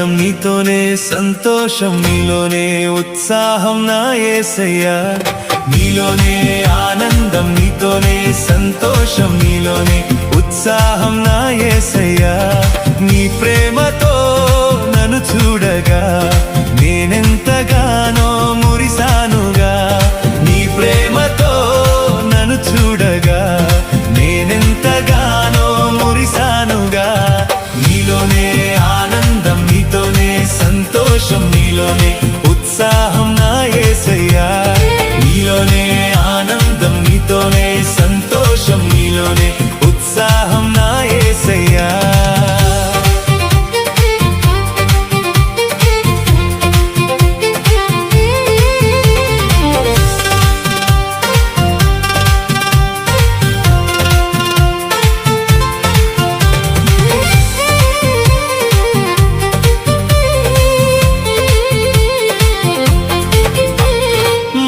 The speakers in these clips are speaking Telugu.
ఆనందం నీతోనే, సంతోషం నీలోనే, ఉత్సాహం నా యేసయ్యా. నీలోనే ఆనందం నీతోనే, సంతోషం నీలోనే, ఉత్సాహం నా యేసయ్యా. నీ ప్రేమతో నన్ను చూడగా నేనెంతగానో మురిసానుగా. నీ ప్రేమతో నన్ను చూడగా నేనెంతగానో మురిసానుగా. నీలోనే ఆనందం నీతోనే, సంతోషం నీలోనే, ఉత్సాహం నా యేసయ్యా. నీలోనే ఆనందం నీతోనే, సంతోషం నీలోనే, ఉత్సాహం నా యేసయ్యా.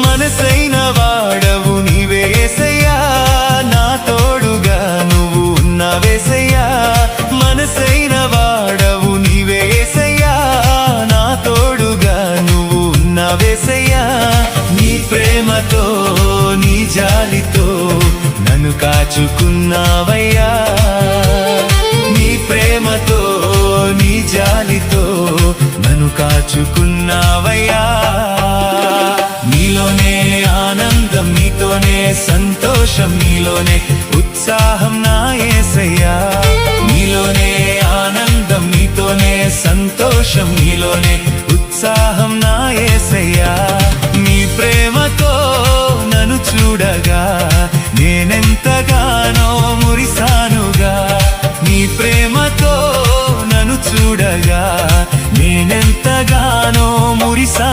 మనసైన వాడవు నీవే యేసయ్యా, నా తోడుగా నువ్వు ఉన్నావేసయ్యా. మనసైన వాడవు నీవే యేసయ్యా, నా తోడుగా నువ్వు ఉన్నావేసయ్యా. నీ ప్రేమతో నీ జాలితో నన్ను కాచుకున్నావయ్యా. నీ ప్రేమతో నీ జాలితో నన్ను కాచుకున్నావయ్యా. నీలోనే ఆనందం నీతోనే, సంతోషం నీలోనే, ఉత్సాహం నా యేసయ్యా. నీలోనే ఆనందం నీతోనే, సంతోషం నీలోనే, ఉత్సాహం నా యేసయ్యా. నీ ప్రేమతో నన్ను చూడగా నేనెంతగానో మురిసానుగా. నీ ప్రేమతో నన్ను చూడగా నేనెంత